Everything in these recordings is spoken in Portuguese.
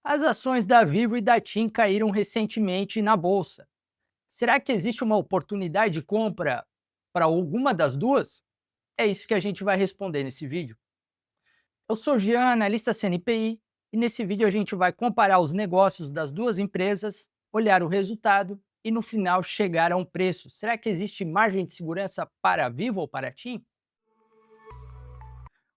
As ações da Vivo e da TIM caíram recentemente na bolsa. Será que existe uma oportunidade de compra para alguma das duas? É isso que a gente vai responder nesse vídeo. Eu sou Jean, analista CNPI, e nesse vídeo a gente vai comparar os negócios das duas empresas, olhar o resultado e no final chegar a um preço. Será que existe margem de segurança para a Vivo ou para a TIM?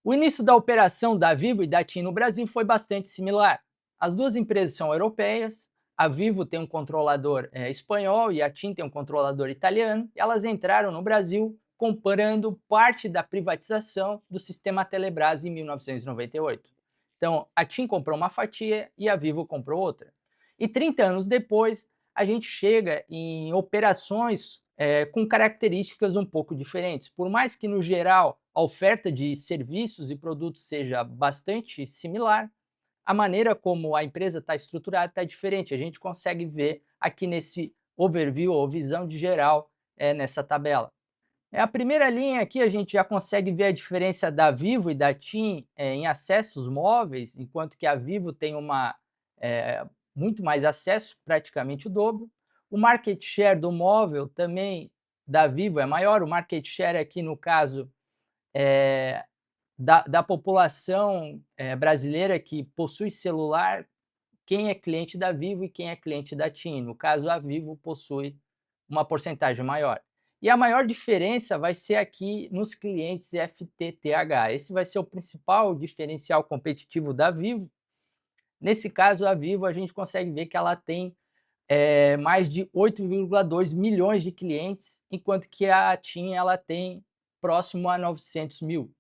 O início da operação da Vivo e da TIM no Brasil foi bastante similar. As duas empresas são europeias, a Vivo tem um controlador espanhol e a TIM tem um controlador italiano, e elas entraram no Brasil comprando parte da privatização do sistema Telebrás em 1998. Então, a TIM comprou uma fatia e a Vivo comprou outra. E 30 anos depois, a gente chega em operações com características um pouco diferentes. Por mais que, no geral, a oferta de serviços e produtos seja bastante similar, a maneira como a empresa está estruturada está diferente. A gente consegue ver aqui nesse overview ou visão de geral nessa tabela. A primeira linha aqui a gente já consegue ver a diferença da Vivo e da TIM em acessos móveis, enquanto que a Vivo tem eh, muito mais acesso, praticamente o dobro. O market share do móvel também da Vivo é maior. O market share aqui, no caso, eh, da população brasileira que possui celular, quem é cliente da Vivo e quem é cliente da TIM. No caso, a Vivo possui uma porcentagem maior. E a maior diferença vai ser aqui nos clientes FTTH. Esse vai ser o principal diferencial competitivo da Vivo. Nesse caso, a Vivo, a gente consegue ver que ela tem mais de 8,2 milhões de clientes, enquanto que a TIM ela tem próximo a 900 mil.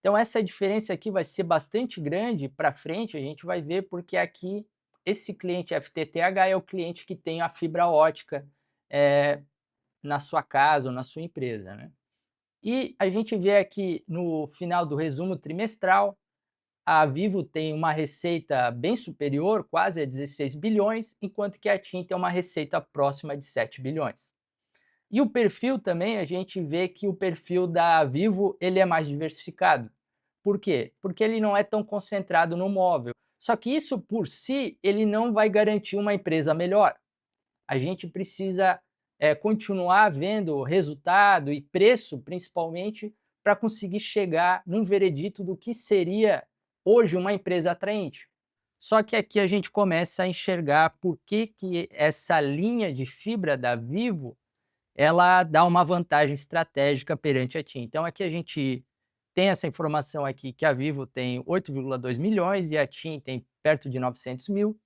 Então essa diferença aqui vai ser bastante grande para frente, a gente vai ver, porque aqui esse cliente FTTH é o cliente que tem a fibra ótica eh, na sua casa ou na sua empresa, né. E a gente vê aqui no final do resumo trimestral, a Vivo tem uma receita bem superior, quase a 16 bilhões, enquanto que a TIM tem uma receita próxima de 7 bilhões. E o perfil também, a gente vê que o perfil da Vivo, ele é mais diversificado. Por quê? Porque ele não é tão concentrado no móvel. Só que isso por si, ele não vai garantir uma empresa melhor. A gente precisa continuar vendo resultado e preço, principalmente, para conseguir chegar num veredito do que seria hoje uma empresa atraente. Só que aqui a gente começa a enxergar por que essa linha de fibra da Vivo ela dá uma vantagem estratégica perante a TIM. Então aqui a gente tem essa informação aqui que a Vivo tem 8,2 milhões e a TIM tem perto de 900 mil.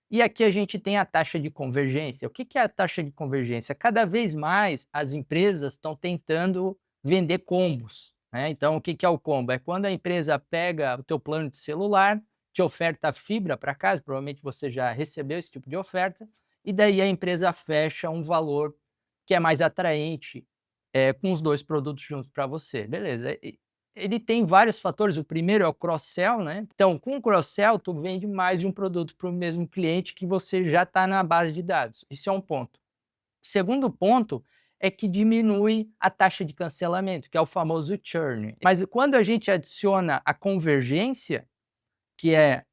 E aqui a gente tem a taxa de convergência. O que é a taxa de convergência? Cada vez mais as empresas estão tentando vender combos, né? Então o que é o combo? É quando a empresa pega o teu plano de celular, te oferta fibra para casa, provavelmente você já recebeu esse tipo de oferta, e daí a empresa fecha um valor que é mais atraente, com os 2 produtos juntos para você. Beleza, ele tem vários fatores. O primeiro é o cross-sell, né. Então, com o cross-sell, tu vende mais de um produto para o mesmo cliente que você já está na base de dados. Isso é um ponto. O segundo ponto é que diminui a taxa de cancelamento, que é o famoso churn. Mas quando a gente adiciona a convergência, que é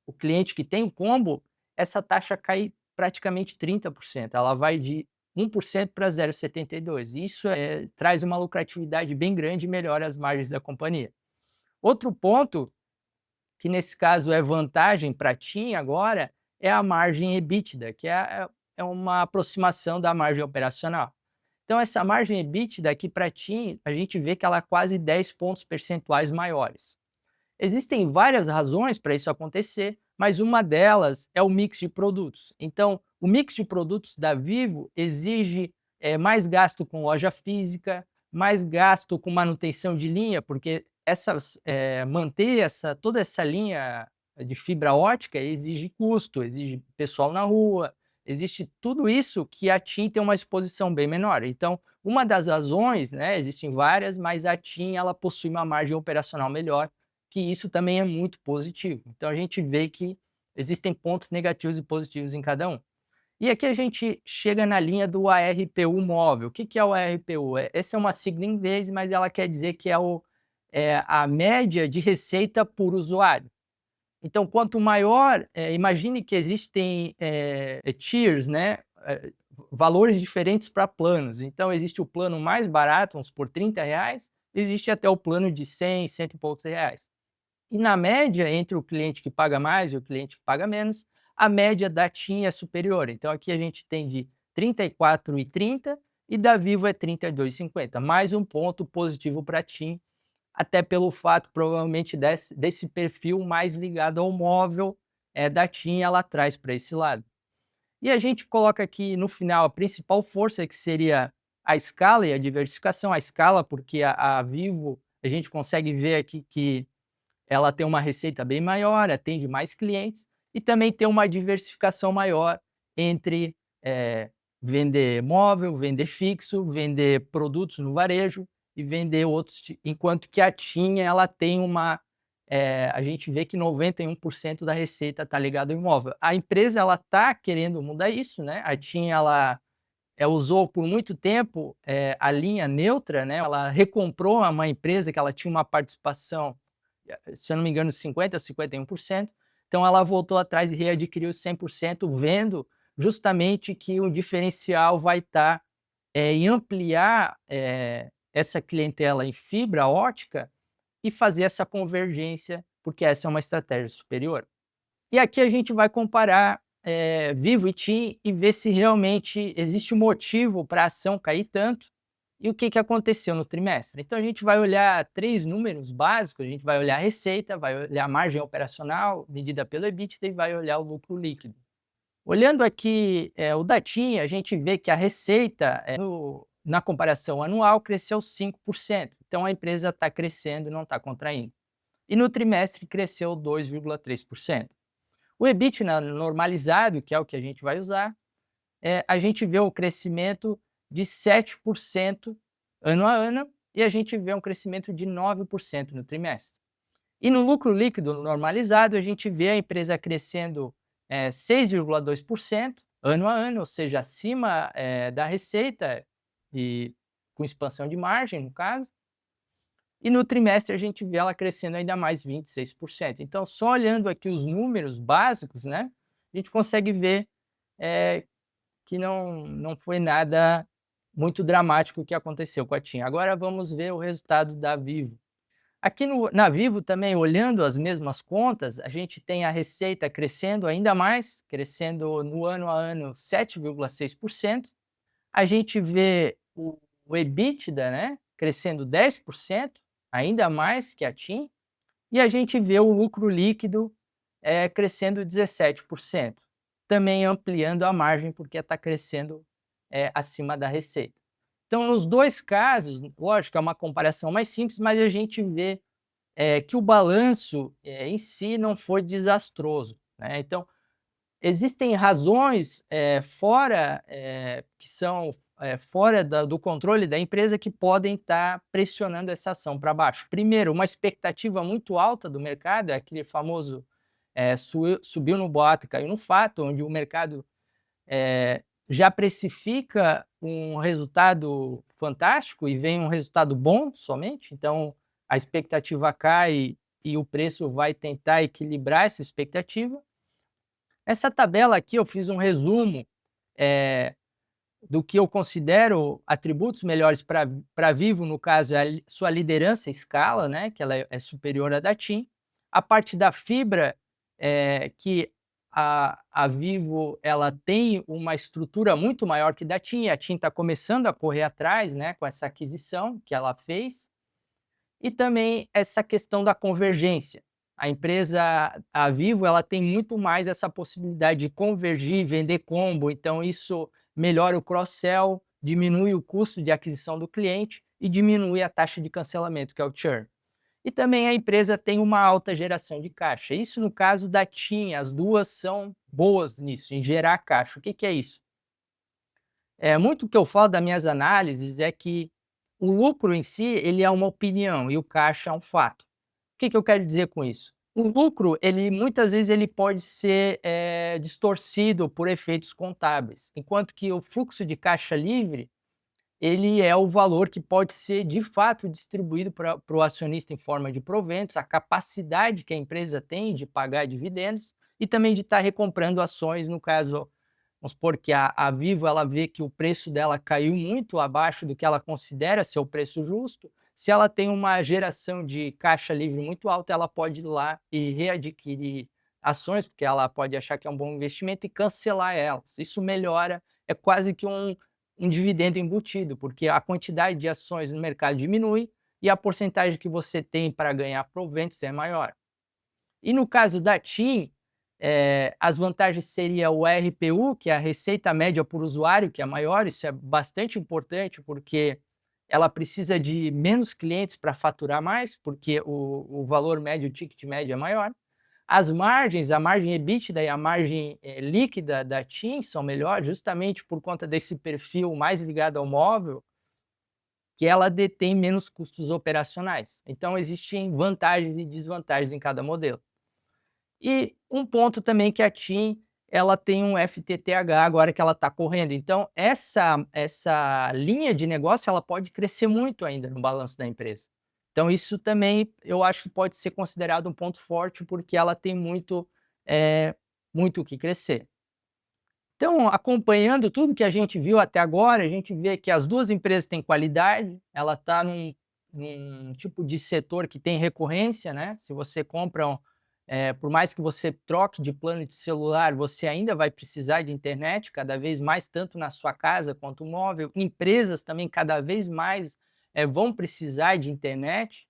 o cliente que tem o combo, essa taxa cai praticamente 30%. Ela vai de 1% para 0,72%. Isso traz uma lucratividade bem grande e melhora as margens da companhia. Outro ponto, que nesse caso é vantagem para a TIM agora, é a margem EBITDA, que é uma aproximação da margem operacional. Então essa margem EBITDA aqui para a TIM, a gente vê que ela é quase 10 pontos percentuais maiores. Existem várias razões para isso acontecer, mas uma delas é o mix de produtos. Então, o mix de produtos da Vivo exige mais gasto com loja física, mais gasto com manutenção de linha, porque manter toda essa linha de fibra ótica exige custo, exige pessoal na rua, existe tudo isso que a TIM tem uma exposição bem menor. Então, uma das razões, né, existem várias, mas a TIM ela possui uma margem operacional melhor, que isso também é muito positivo. Então a gente vê que existem pontos negativos e positivos em cada um. E aqui a gente chega na linha do ARPU móvel. O que é o ARPU? Essa é uma sigla em inglês, mas ela quer dizer que é a média de receita por usuário. Então, quanto maior, imagine que existem tiers, né, valores diferentes para planos. Então, existe o plano mais barato, vamos supor, R$ 30, existe até o plano de 100, cento e poucos reais. E na média, entre o cliente que paga mais e o cliente que paga menos, a média da TIM é superior. Então, aqui a gente tem de 34,30 e da Vivo é 32,50. Mais um ponto positivo para a TIM, até pelo fato, provavelmente, desse perfil mais ligado ao móvel da TIM, ela traz para esse lado. E a gente coloca aqui no final a principal força, que seria a escala e a diversificação. A escala, porque a Vivo, a gente consegue ver aqui que ela tem uma receita bem maior, atende mais clientes e também tem uma diversificação maior entre, vender móvel, vender fixo, vender produtos no varejo e vender outros enquanto que a TIM ela tem uma, a gente vê que 91% da receita está ligado ao imóvel. A empresa ela está querendo mudar isso, né, a TIM ela, usou por muito tempo, a linha neutra, né, ela recomprou uma empresa que ela tinha uma participação, se eu não me engano, 50% ou 51%. Então ela voltou atrás e readquiriu 100%, vendo justamente que o diferencial vai estar em ampliar essa clientela em fibra ótica e fazer essa convergência, porque essa é uma estratégia superior. E aqui a gente vai comparar Vivo e TIM e ver se realmente existe um motivo para a ação cair tanto e o que, que aconteceu no trimestre. Então a gente vai olhar 3 números básicos, a gente vai olhar a receita, vai olhar a margem operacional medida pelo EBITDA e vai olhar o lucro líquido. Olhando aqui o da TIM, a gente vê que a receita na comparação anual cresceu 5%. Então a empresa está crescendo, não está contraindo. E no trimestre cresceu 2,3%. O EBITDA normalizado, que é o que a gente vai usar, a gente vê o crescimento de 7% ano a ano e a gente vê um crescimento de 9% no trimestre. E no lucro líquido normalizado, a gente vê a empresa crescendo 6,2% ano a ano, ou seja, acima da receita e com expansão de margem, no caso. E no trimestre a gente vê ela crescendo ainda mais 26%. Então, só olhando aqui os números básicos, né, a gente consegue ver que não foi nada muito dramático o que aconteceu com a TIM. Agora vamos ver o resultado da Vivo. Aqui na Vivo também, olhando as mesmas contas, a gente tem a receita crescendo ainda mais, crescendo no ano a ano 7,6%. A gente vê o EBITDA, né, crescendo 10%, ainda mais que a TIM, e a gente vê o lucro líquido crescendo 17%, também ampliando a margem, porque está crescendo acima da receita. Então, nos dois casos, lógico, é uma comparação mais simples, mas a gente vê que o balanço em si não foi desastroso, né? Então, existem razões fora que são fora do controle da empresa que podem estar pressionando essa ação para baixo. Primeiro, uma expectativa muito alta do mercado, é aquele famoso subiu no boato e caiu no fato, onde o mercado já precifica um resultado fantástico e vem um resultado bom somente, então a expectativa cai e o preço vai tentar equilibrar essa expectativa. Essa tabela aqui eu fiz um resumo do que eu considero atributos melhores para Vivo, no caso é a sua liderança em escala, né, que ela é superior à da TIM. A parte da fibra, que a Vivo ela tem uma estrutura muito maior que da TIM, a TIM está começando a correr atrás, né, com essa aquisição que ela fez. E também essa questão da convergência. A empresa, a Vivo, ela tem muito mais essa possibilidade de convergir, vender combo, então isso melhora o cross-sell, diminui o custo de aquisição do cliente e diminui a taxa de cancelamento, que é o churn. E também a empresa tem uma alta geração de caixa. Isso no caso da TIM, as duas são boas nisso, em gerar caixa. O que é isso? Muito que eu falo das minhas análises é que o lucro em si, ele é uma opinião e o caixa é um fato. O que eu quero dizer com isso? O lucro, ele muitas vezes ele pode ser distorcido por efeitos contábeis, enquanto que o fluxo de caixa livre, ele é o valor que pode ser de fato distribuído para o acionista em forma de proventos, a capacidade que a empresa tem de pagar dividendos e também de estar recomprando ações, no caso, vamos supor que a Vivo ela vê que o preço dela caiu muito abaixo do que ela considera ser o preço justo, se ela tem uma geração de caixa livre muito alta, ela pode ir lá e readquirir ações, porque ela pode achar que é um bom investimento e cancelar elas. Isso melhora, é quase que um dividendo embutido, porque a quantidade de ações no mercado diminui e a porcentagem que você tem para ganhar proventos é maior. E no caso da TIM, as vantagens seria o RPU, que é a receita média por usuário, que é maior, isso é bastante importante, porque ela precisa de menos clientes para faturar mais, porque o valor médio, o ticket médio é maior. As margens, a margem EBITDA e a margem líquida da TIM são melhores, justamente por conta desse perfil mais ligado ao móvel, que ela detém menos custos operacionais. Então, existem vantagens e desvantagens em cada modelo. E um ponto também que a TIM, ela tem um FTTH agora que ela está correndo. Então, essa linha de negócio ela pode crescer muito ainda no balanço da empresa. Então, isso também eu acho que pode ser considerado um ponto forte, porque ela tem muito o que crescer. Então, acompanhando tudo que a gente viu até agora, a gente vê que as duas empresas têm qualidade, ela está num tipo de setor que tem recorrência, né? Se você compra, por mais que você troque de plano de celular, você ainda vai precisar de internet cada vez mais, tanto na sua casa quanto móvel. Empresas também cada vez mais vão precisar de internet,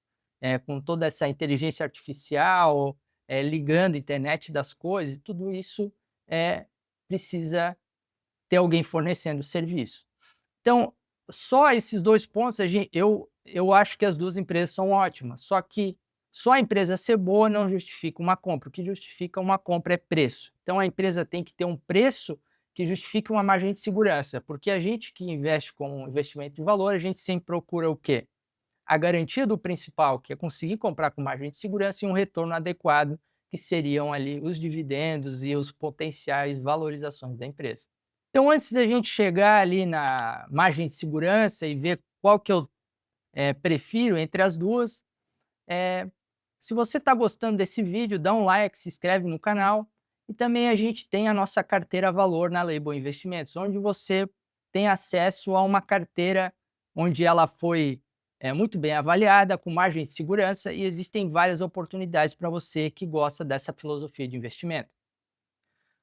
com toda essa inteligência artificial, ligando a internet das coisas, tudo isso é precisa ter alguém fornecendo o serviço. Então, só esses 2 pontos eu acho que as 2 empresas são ótimas, só que só a empresa ser boa não justifica uma compra, o que justifica uma compra é preço. Então a empresa tem que ter um preço que justifique uma margem de segurança, porque a gente que investe com investimento de valor, a gente sempre procura o quê? A garantia do principal, que é conseguir comprar com margem de segurança e um retorno adequado, que seriam ali os dividendos e os potenciais valorizações da empresa. Então, antes da gente chegar ali na margem de segurança e ver qual que eu prefiro entre as duas, eh, se você está gostando desse vídeo, dá um like, se inscreve no canal e também a gente tem a nossa carteira valor na Label Investimentos, onde você tem acesso a uma carteira onde ela foi muito bem avaliada, com margem de segurança e existem várias oportunidades para você que gosta dessa filosofia de investimento.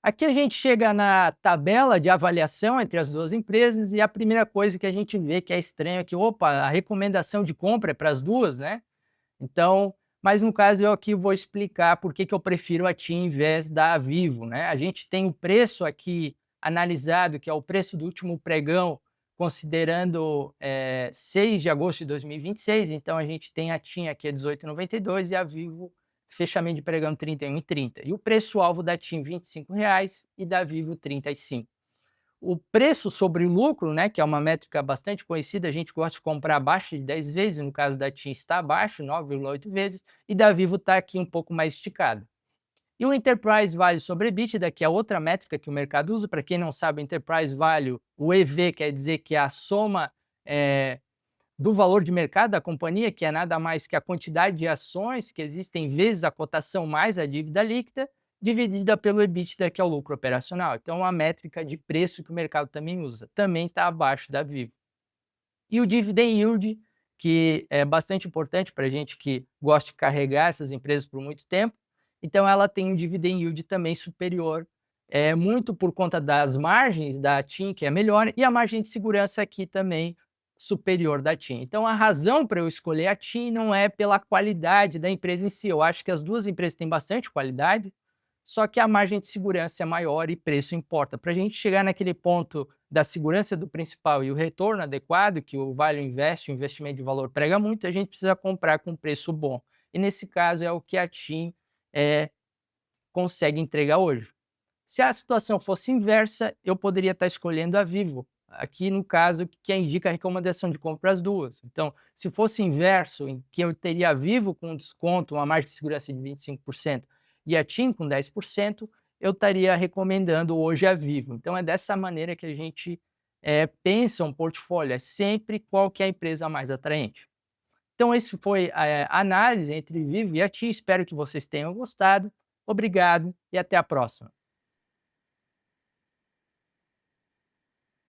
Aqui a gente chega na tabela de avaliação entre as duas empresas e a primeira coisa que a gente vê que é estranho é que, opa, a recomendação de compra é para as duas, né? Então, mas no caso eu aqui vou explicar por que que eu prefiro a TIM em vez da Vivo, né? A gente tem o preço aqui analisado, que é o preço do último pregão, considerando 6 de agosto de 2026, então a gente tem a TIM aqui a 18,92 e a Vivo fechamento de pregão 31,30. E o preço-alvo da TIM R$ 25,00 e da Vivo 35. O preço sobre lucro, né, que é uma métrica bastante conhecida, a gente gosta de comprar abaixo de 10 vezes, no caso da TIM está abaixo, 9,8 vezes, e da Vivo está aqui um pouco mais esticado. E o Enterprise Value sobre EBITDA, que é outra métrica que o mercado usa, para quem não sabe, o Enterprise Value, o EV quer dizer que é a soma do valor de mercado da companhia, que é nada mais que a quantidade de ações que existem vezes a cotação mais a dívida líquida, dividida pelo EBITDA, que é o lucro operacional. Então, é uma métrica de preço que o mercado também usa. Também está abaixo da Vivo. E o dividend yield, que é bastante importante para a gente que gosta de carregar essas empresas por muito tempo. Então, ela tem um dividend yield também superior, muito por conta das margens da TIM, que é melhor, e a margem de segurança aqui também superior da TIM. Então, a razão para eu escolher a TIM não é pela qualidade da empresa em si. Eu acho que as duas empresas têm bastante qualidade, só que a margem de segurança é maior e preço importa. Para a gente chegar naquele ponto da segurança do principal e o retorno adequado, que o Value Invest, o investimento de valor, prega muito, a gente precisa comprar com preço bom. E nesse caso é o que a TIM consegue entregar hoje. Se a situação fosse inversa, eu poderia estar escolhendo a Vivo. Aqui, no caso, que indica a recomendação de compra as duas. Então, se fosse inverso, em que eu teria a Vivo com desconto, uma margem de segurança de 25% e a TIM com 10%, eu estaria recomendando hoje a Vivo. Então, é dessa maneira que a gente pensa um portfólio, é sempre qual que é a empresa mais atraente. Então esse foi a análise entre Vivo e a TIM, espero que vocês tenham gostado. Obrigado e até a próxima.